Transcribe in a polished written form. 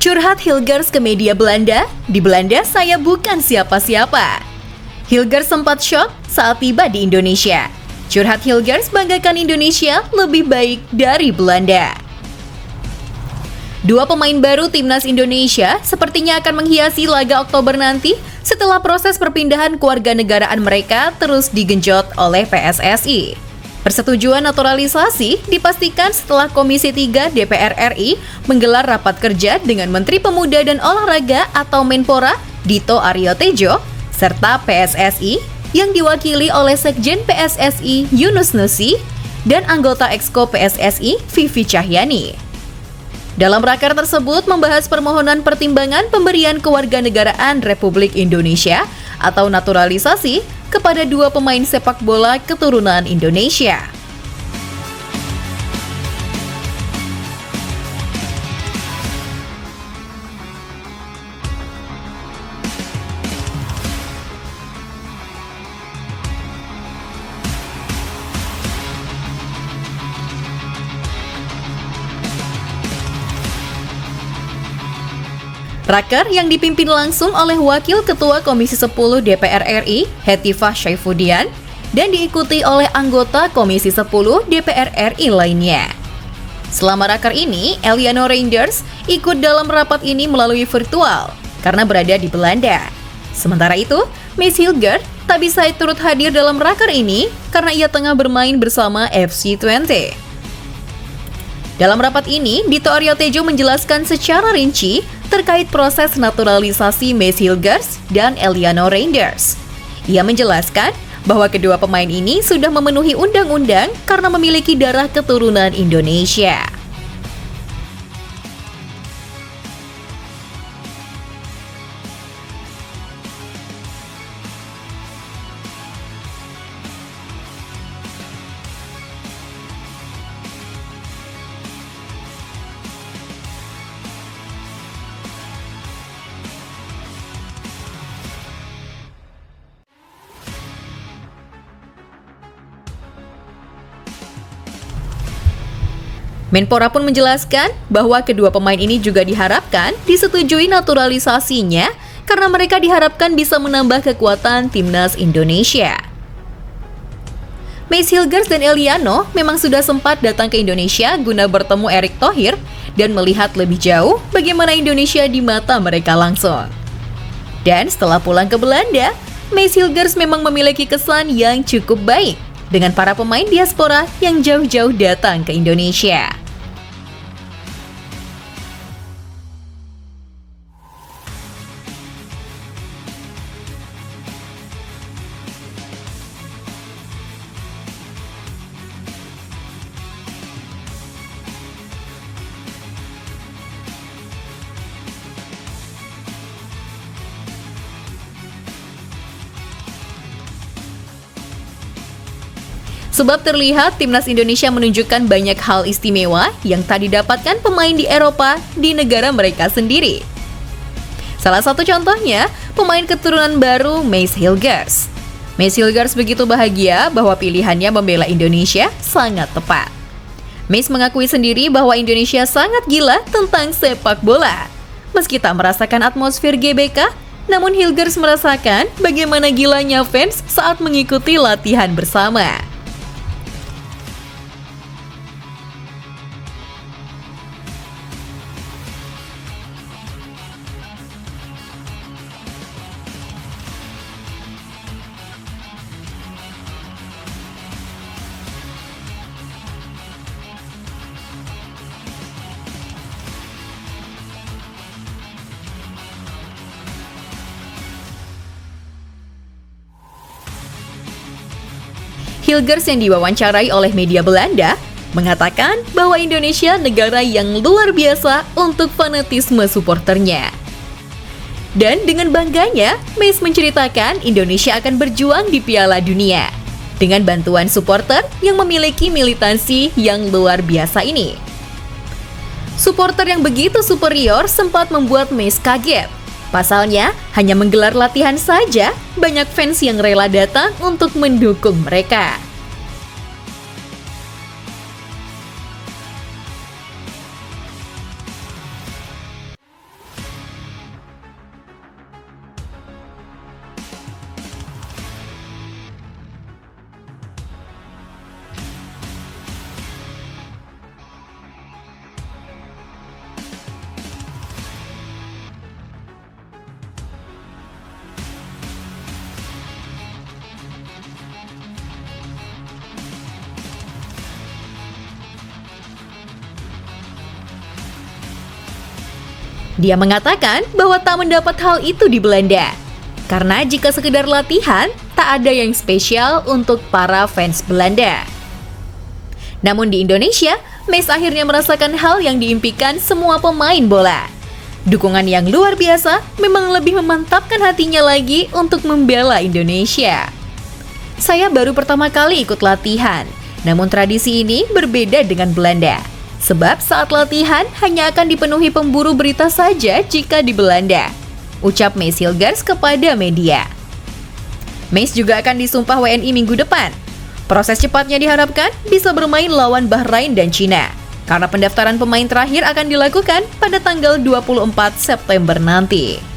Curhat Hilgers ke media Belanda, di Belanda saya bukan siapa-siapa. Hilgers sempat shock saat tiba di Indonesia. Curhat Hilgers banggakan Indonesia lebih baik dari Belanda. Dua pemain baru timnas Indonesia sepertinya akan menghiasi laga Oktober nanti setelah proses perpindahan kewarganegaraan mereka terus digenjot oleh PSSI. Persetujuan naturalisasi dipastikan setelah Komisi 3 DPR RI menggelar rapat kerja dengan Menteri Pemuda dan Olahraga atau Menpora Dito Aryo Tejo serta PSSI yang diwakili oleh Sekjen PSSI Yunus Nusi dan anggota Exco PSSI Vivi Cahyani. Dalam raker tersebut membahas permohonan pertimbangan pemberian kewarganegaraan Republik Indonesia atau naturalisasi kepada dua pemain sepak bola keturunan Indonesia. Raker yang dipimpin langsung oleh Wakil Ketua Komisi 10 DPR RI, Hetifah Syaifuddin, dan diikuti oleh anggota Komisi 10 DPR RI lainnya. Selama raker ini, Eliano Reinders ikut dalam rapat ini melalui virtual karena berada di Belanda. Sementara itu, Miss Hilgers tak bisa turut hadir dalam raker ini karena ia tengah bermain bersama FC Twente. Dalam rapat ini, Dito Aryo Tejo menjelaskan secara rinci terkait proses naturalisasi Miss Hilgers dan Eliano Reinders. Ia menjelaskan bahwa kedua pemain ini sudah memenuhi undang-undang karena memiliki darah keturunan Indonesia. Menpora pun menjelaskan bahwa kedua pemain ini juga diharapkan disetujui naturalisasinya karena mereka diharapkan bisa menambah kekuatan timnas Indonesia. Miss Hilgers dan Eliano memang sudah sempat datang ke Indonesia guna bertemu Erick Thohir dan melihat lebih jauh bagaimana Indonesia di mata mereka langsung. Dan setelah pulang ke Belanda, Miss Hilgers memang memiliki kesan yang cukup baik dengan para pemain diaspora yang jauh-jauh datang ke Indonesia. Sebab terlihat timnas Indonesia menunjukkan banyak hal istimewa yang tak didapatkan pemain di Eropa di negara mereka sendiri. Salah satu contohnya, pemain keturunan baru Miss Hilgers. Miss Hilgers begitu bahagia bahwa pilihannya membela Indonesia sangat tepat. Miss mengakui sendiri bahwa Indonesia sangat gila tentang sepak bola. Meski tak merasakan atmosfer GBK, namun Hilgers merasakan bagaimana gilanya fans saat mengikuti latihan bersama. Hilgers yang diwawancarai oleh media Belanda mengatakan bahwa Indonesia negara yang luar biasa untuk fanatisme suporternya. Dan dengan bangganya, Miss menceritakan Indonesia akan berjuang di Piala Dunia dengan bantuan suporter yang memiliki militansi yang luar biasa ini. Suporter yang begitu superior sempat membuat Miss kaget. Pasalnya, hanya menggelar latihan saja, banyak fans yang rela datang untuk mendukung mereka. Dia mengatakan bahwa tak mendapat hal itu di Belanda. Karena jika sekedar latihan, tak ada yang spesial untuk para fans Belanda. Namun di Indonesia, Mace akhirnya merasakan hal yang diimpikan semua pemain bola. Dukungan yang luar biasa memang lebih memantapkan hatinya lagi untuk membela Indonesia. Saya baru pertama kali ikut latihan, namun tradisi ini berbeda dengan Belanda. Sebab saat latihan hanya akan dipenuhi pemburu berita saja jika di Belanda, ucap Mace Hilgers kepada media. Mace juga akan disumpah WNI minggu depan. Proses cepatnya diharapkan bisa bermain lawan Bahrain dan Cina, karena pendaftaran pemain terakhir akan dilakukan pada tanggal 24 September nanti.